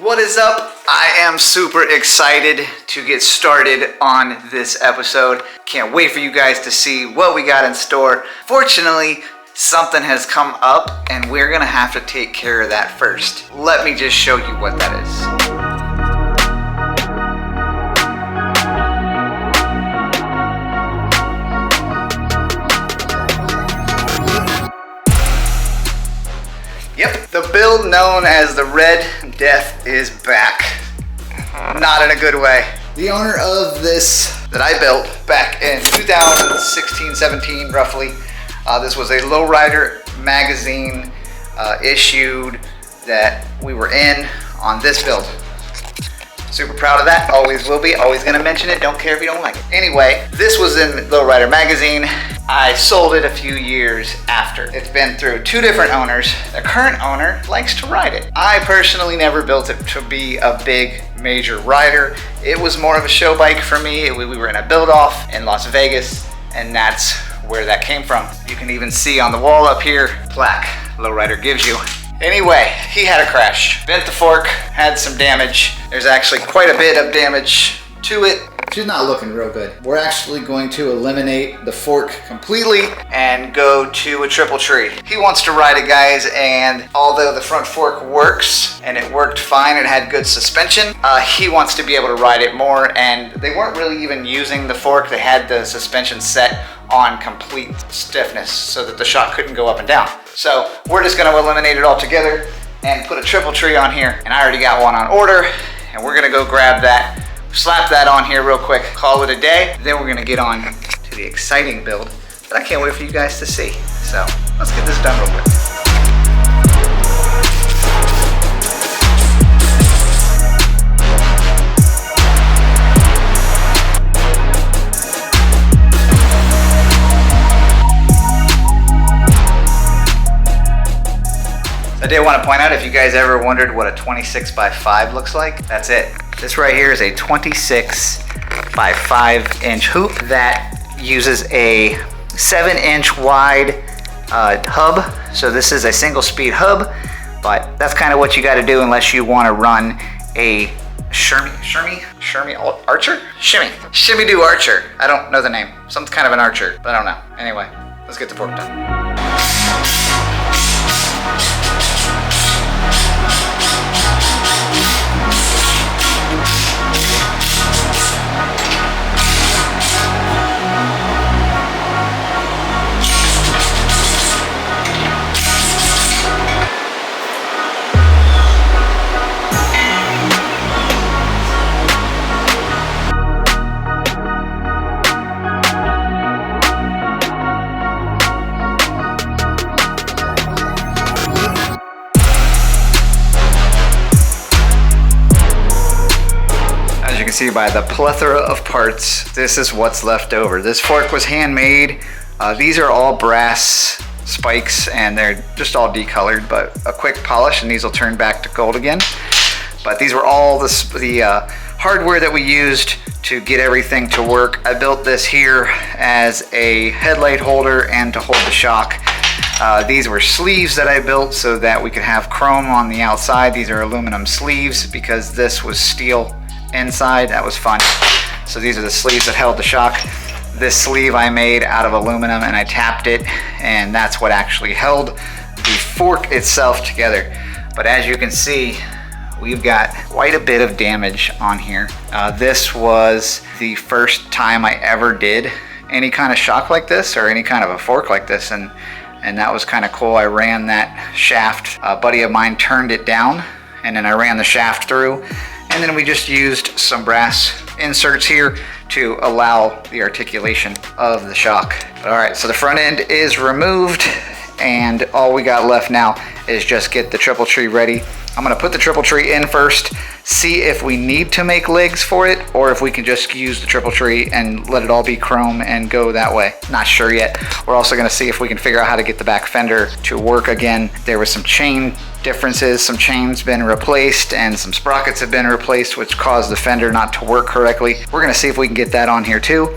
What is up? I am super excited to get started on this episode. Can't wait for you guys to see what we got in store. Fortunately, something has come up and we're gonna have to take care of that first. Let me just show you what that is. Yep, the build known as the Red Death is back. Not in a good way. The owner of this that I built back in 2016-17 roughly, this was a Lowrider magazine issued that we were in on this build. Super proud of that, always will be, always gonna mention it, don't care if you don't like it. Anyway, this was in Lowrider magazine. I sold it a few years after. It's been through two different owners. The current owner likes to ride it. I personally never built it to be a big major rider. It was more of a show bike for me. We were in a build-off in Las Vegas, and that's where that came from. You can even see on the wall up here, plaque Lowrider gives you. Anyway, he had a crash. Bent the fork, had some damage. There's actually quite a bit of damage to it. She's not looking real good. We're actually going to eliminate the fork completely and go to a triple tree. He wants to ride it, guys, and although the front fork works and it worked fine, it had good suspension, he wants to be able to ride it more, and they weren't really even using the fork. They had the suspension set on complete stiffness so that the shock couldn't go up and down. So we're just gonna eliminate it all together and put a triple tree on here, and I already got one on order, and we're gonna go grab that, slap that on here real quick, call it a day. Then we're gonna get on to the exciting build that I can't wait for you guys to see. So let's get this done real quick. I did want to point out, if you guys ever wondered what a 26 by 5 looks like, that's it. This right here is a 26 by 5 inch hoop that uses a 7-inch wide hub. So this is a single speed hub, but that's kind of what you got to do unless you want to run a shimmy archer? Shimmy do archer. I don't know the name. Some kind of an archer, but I don't know. Anyway, let's get the fork done. See by the plethora of parts, this is what's left over. This fork was handmade. These are all brass spikes and they're just all decolored, but a quick polish and these will turn back to gold again. But these were all the hardware that we used to get everything to work. I built this here as a headlight holder and to hold the shock. These were sleeves that I built so that we could have chrome on the outside. These are aluminum sleeves because this was steel inside. That was fun. So these are the sleeves that held the shock. This sleeve I made out of aluminum and I tapped it, and that's what actually held the fork itself together. But as you can see, we've got quite a bit of damage on here. This was the first time I ever did any kind of shock like this or any kind of a fork like this, and that was kind of cool. I ran that shaft. A buddy of mine turned it down, and then I ran the shaft through. And then we just used some brass inserts here to allow the articulation of the shock. All right, so the front end is removed and all we got left now is just get the triple tree ready. I'm gonna put the triple tree in first, see if we need to make legs for it or if we can just use the triple tree and let it all be chrome and go that way. Not sure yet. We're also gonna see if we can figure out how to get the back fender to work again. There was some chain differences, some chains been replaced and some sprockets have been replaced, which caused the fender not to work correctly. We're gonna see if we can get that on here too.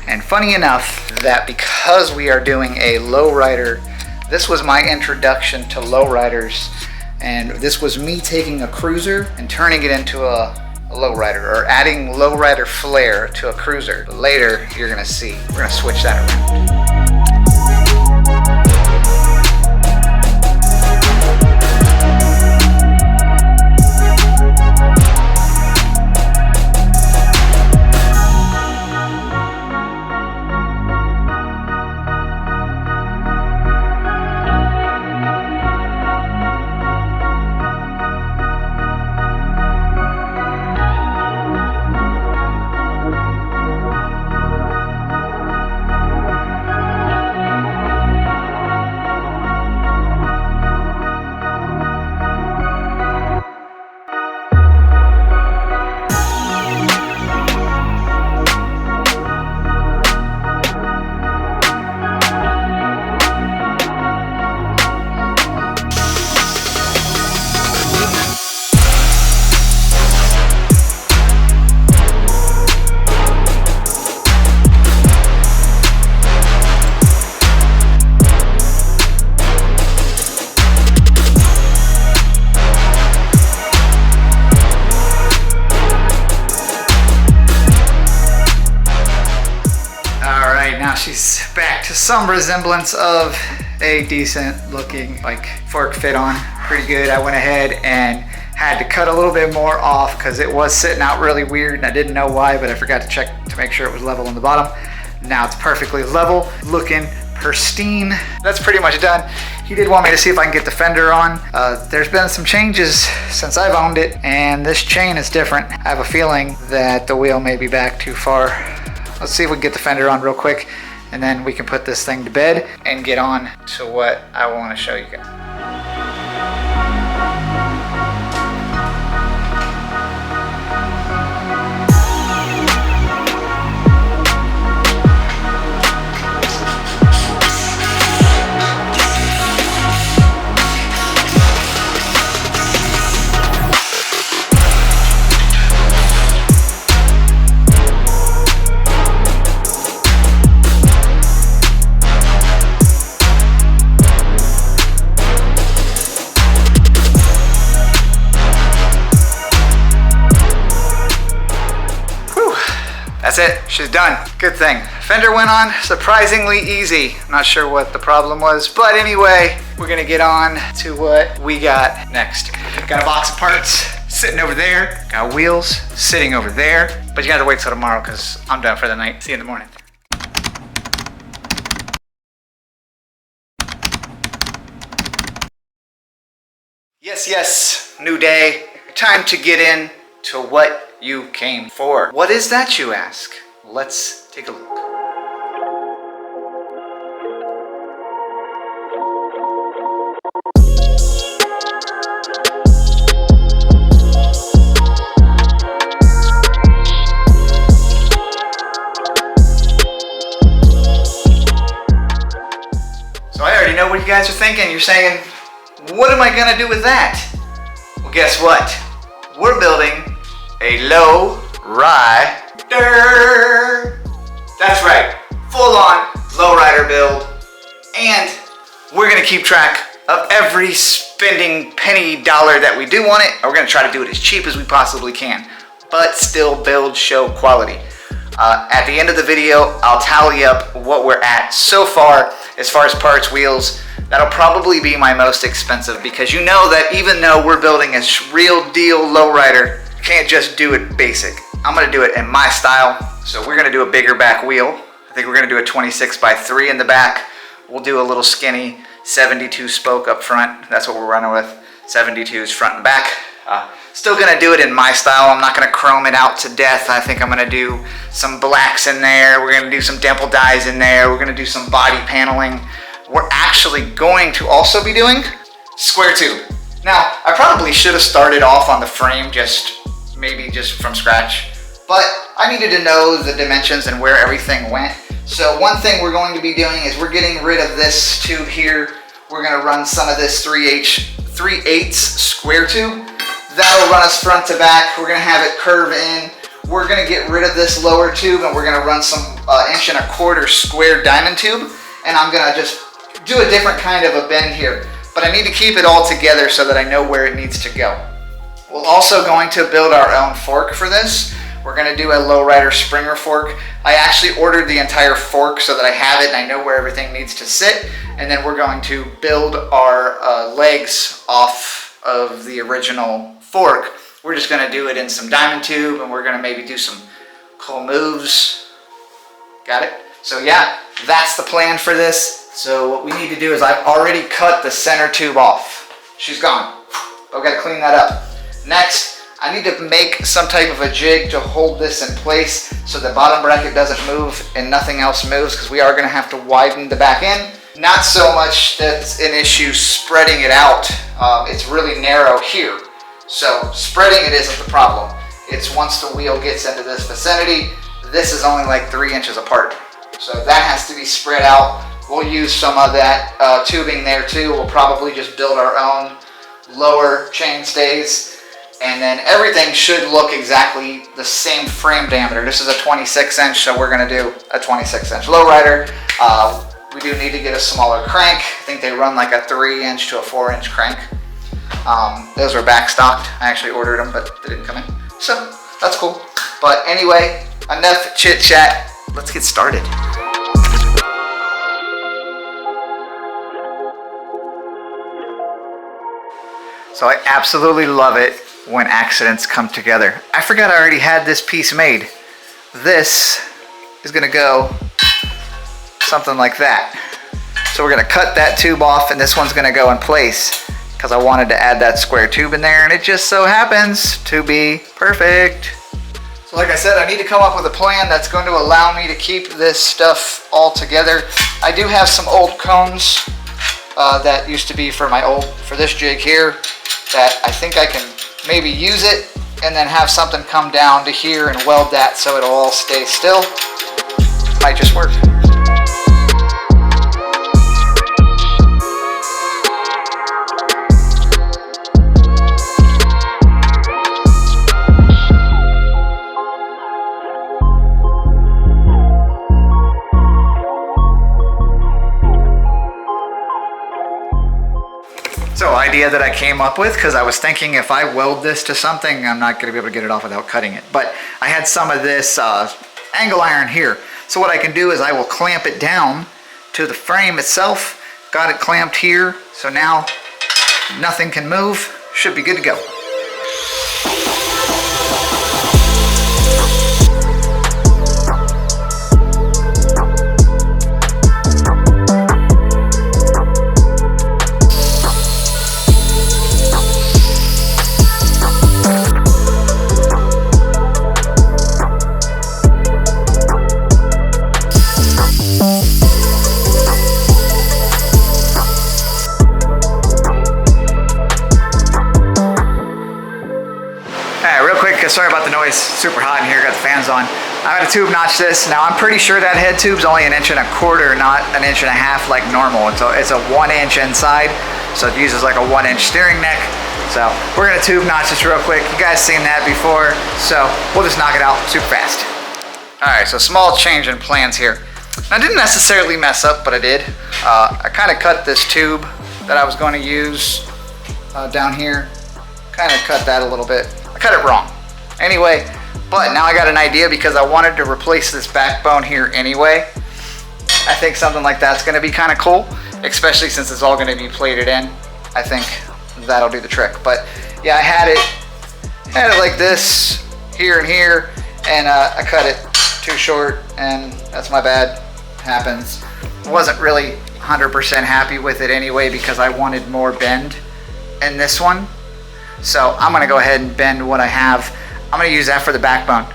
And funny enough that because we are doing a Lowrider, this was my introduction to Lowriders And this was me taking a cruiser and turning it into a lowrider, or adding lowrider flair to a cruiser. Later, you're gonna see, we're gonna switch that around. She's back to some resemblance of a decent looking like fork fit on. Pretty good. I went ahead and had to cut a little bit more off because it was sitting out really weird and I didn't know why, but I forgot to check to make sure it was level on the bottom. Now it's perfectly level, looking pristine. That's pretty much done. He did want me to see if I can get the fender on. There's been some changes since I've owned it, and this chain is different. I have a feeling that the wheel may be back too far. Let's see if we can get the fender on real quick, and then we can put this thing to bed and get on to what I want to show you guys. That's it, she's done. Good thing. Fender went on surprisingly easy. I'm not sure what the problem was, but anyway, we're gonna get on to what we got next. Got a box of parts sitting over there. Got wheels sitting over there, but you gotta wait till tomorrow because I'm done for the night. See you in the morning. Yes, new day. Time to get in to what you came for. What is that, you ask? Let's take a look. So I already know what you guys are thinking. You're saying, what am I gonna do with that? Well, guess what? We're building a Lowrider. That's right, full-on Lowrider build. And we're gonna keep track of every spending penny dollar that we do on it. We're gonna try to do it as cheap as we possibly can, but still build show quality. At the end of the video, I'll tally up what we're at so far as parts, wheels. That'll probably be my most expensive because you know that even though we're building a real deal Lowrider, you can't just do it basic. I'm gonna do it in my style. So we're gonna do a bigger back wheel. I think we're gonna do a 26x3 in the back. We'll do a little skinny 72 spoke up front. That's what we're running with, 72s front and back. Still gonna do it in my style. I'm not gonna chrome it out to death. I think I'm gonna do some blacks in there. We're gonna do some dimple dyes in there. We're gonna do some body paneling. We're actually going to also be doing square tube. Now, I probably should have started off on the frame maybe just from scratch, but I needed to know the dimensions and where everything went. So one thing we're going to be doing is we're getting rid of this tube here. We're gonna run some of this 3/8 square tube. That'll run us front to back. We're gonna have it curve in. We're gonna get rid of this lower tube and we're gonna run some 1.25 inch square diamond tube. And I'm gonna just do a different kind of a bend here. but I need to keep it all together so that I know where it needs to go. We're also going to build our own fork for this. We're going to do a Lowrider Springer fork. I actually ordered the entire fork so that I have it and I know where everything needs to sit. And then we're going to build our legs off of the original fork. We're just going to do it in some diamond tube, and we're going to maybe do some cool moves. Got it? So yeah, that's the plan for this. So what we need to do is I've already cut the center tube off. She's gone. I've got to clean that up. Next, I need to make some type of a jig to hold this in place so the bottom bracket doesn't move and nothing else moves, because we are going to have to widen the back end. Not so much that's an issue spreading it out. It's really narrow here. So spreading it isn't the problem. It's once the wheel gets into this vicinity, this is only like 3 inches apart. So that has to be spread out. We'll use some of that tubing there too. We'll probably just build our own lower chain stays. And then everything should look exactly the same frame diameter. This is a 26 inch, so we're gonna do a 26 inch Lowrider. We do need to get a smaller crank. I think they run like a 3 inch to a 4 inch crank. Those were back stocked. I actually ordered them, but they didn't come in. So that's cool. But anyway, enough chit chat. Let's get started. So I absolutely love it when accidents come together. I forgot I already had this piece made. This is gonna go something like that. So we're gonna cut that tube off, and this one's gonna go in place because I wanted to add that square tube in there, and it just so happens to be perfect. So like I said, I need to come up with a plan that's going to allow me to keep this stuff all together. I do have some old cones that used to be for this jig here, that I think I can maybe use it and then have something come down to here and weld that so it'll all stay still. Might just work. So idea that I came up with, because I was thinking if I weld this to something, I'm not going to be able to get it off without cutting it. But I had some of this angle iron here. So what I can do is I will clamp it down to the frame itself. Got it clamped here. So now nothing can move. Should be good to go. Sorry about the noise, super hot in here, got the fans on. I got to tube notch this. Now I'm pretty sure that head tube's only 1.25 inches, not 1.5 inches like normal. It's a 1 inch inside, so it uses like a 1 inch steering neck. So we're gonna tube notch this real quick. You guys seen that before, so we'll just knock it out super fast. All right, so small change in plans here. I didn't necessarily mess up, but I did. I kind of cut this tube that I was going to use down here. Kind of cut that a little bit. I cut it wrong. Anyway, but now I got an idea, because I wanted to replace this backbone here anyway. I think something like that's going to be kind of cool, especially since it's all going to be plated in. I think that'll do the trick. But yeah, I had it like this here and here, and I cut it too short, and that's my bad. It happens. Wasn't really 100% happy with it anyway, because I wanted more bend in this one. So I'm going to go ahead and bend what I have. I'm going to use that for the backbone,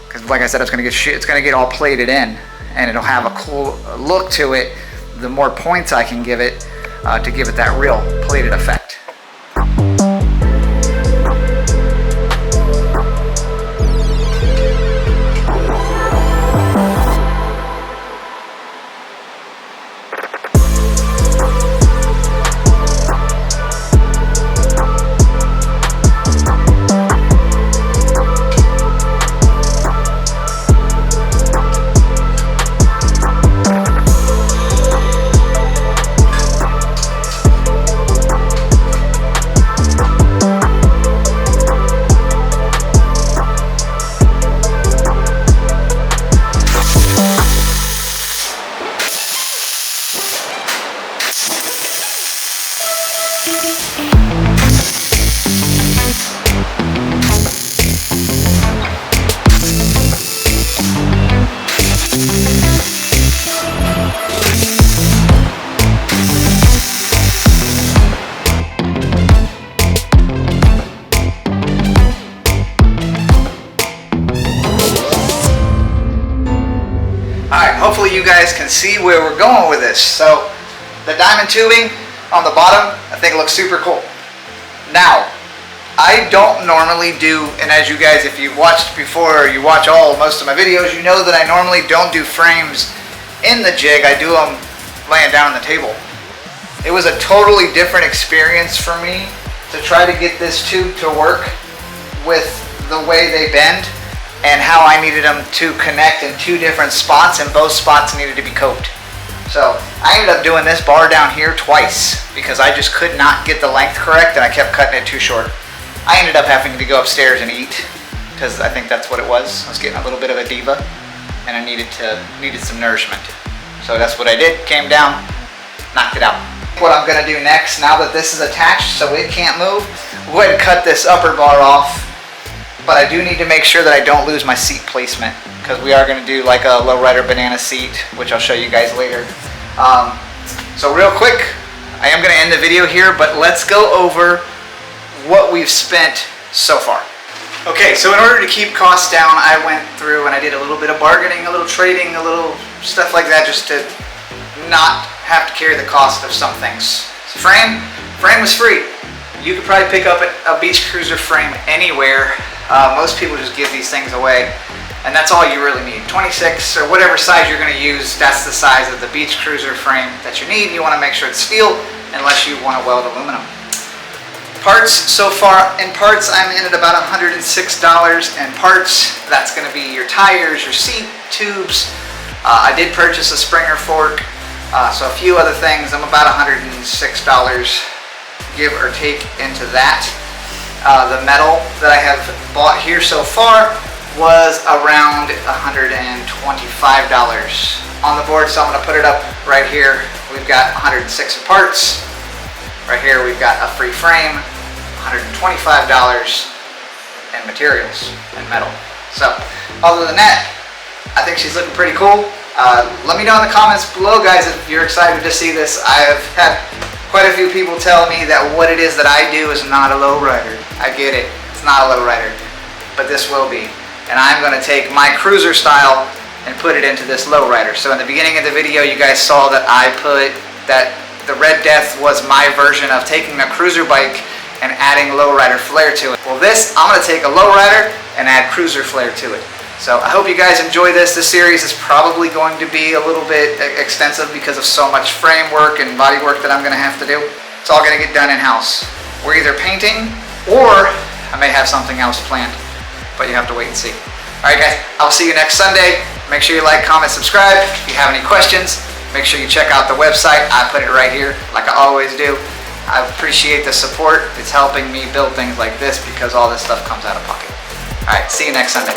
because like I said, it's going to get all plated in, and it'll have a cool look to it. The more points I can give it to give it that real plated effect. hopefully you guys can see where we're going with this. So the diamond tubing on the bottom, I think it looks super cool. Now, I don't normally do, and as you guys, if you watched before or you watch most of my videos, you know that I normally don't do frames in the jig. I do them laying down on the table. It was a totally different experience for me to try to get this tube to work with the way they bend and how I needed them to connect in two different spots, and both spots needed to be coped. So I ended up doing this bar down here twice because I just could not get the length correct and I kept cutting it too short. I ended up having to go upstairs and eat because I think that's what it was. I was getting a little bit of a diva and I needed some nourishment. So that's what I did, came down, knocked it out. What I'm gonna do next, now that this is attached so it can't move, we'll go ahead and cut this upper bar off. But I do need to make sure that I don't lose my seat placement because we are gonna do like a Lowrider banana seat, which I'll show you guys later. So real quick, I am gonna end the video here, but let's go over what we've spent so far. Okay, so in order to keep costs down, I went through and I did a little bit of bargaining, a little trading, a little stuff like that, just to not have to carry the cost of some things. So frame was free. You could probably pick up a beach cruiser frame anywhere. Most people just give these things away, and that's all you really need. 26 or whatever size you're gonna use, that's the size of the beach cruiser frame that you need. You wanna make sure it's steel unless you wanna weld aluminum. Parts so far, in parts I'm in at about $106 in parts. That's going to be your tires, your seat, tubes. I did purchase a Springer fork, so a few other things. I'm about $106, give or take, into that. The metal that I have bought here so far was around $125 on the board, so I'm going to put it up right here. We've got 106 of parts. Right here we've got a free frame, $125 in materials and metal. So other than that, I think she's looking pretty cool. Let me know in the comments below, guys, if you're excited to see this. I've had quite a few people tell me that what it is that I do is not a lowrider. I get it, it's not a lowrider, but this will be. And I'm gonna take my cruiser style and put it into this lowrider. So in the beginning of the video, you guys saw that I put that the Red Death was my version of taking a cruiser bike and adding lowrider flair to it. Well, this, I'm gonna take a lowrider and add cruiser flair to it. So I hope you guys enjoy this. This series is probably going to be a little bit extensive because of so much frame work and body work that I'm gonna have to do. It's all gonna get done in-house. We're either painting or I may have something else planned, but you have to wait and see. All right, guys, I'll see you next Sunday. Make sure you like, comment, subscribe. If you have any questions, make sure you check out the website. I put it right here, like I always do. I appreciate the support. It's helping me build things like this because all this stuff comes out of pocket. All right, see you next Sunday.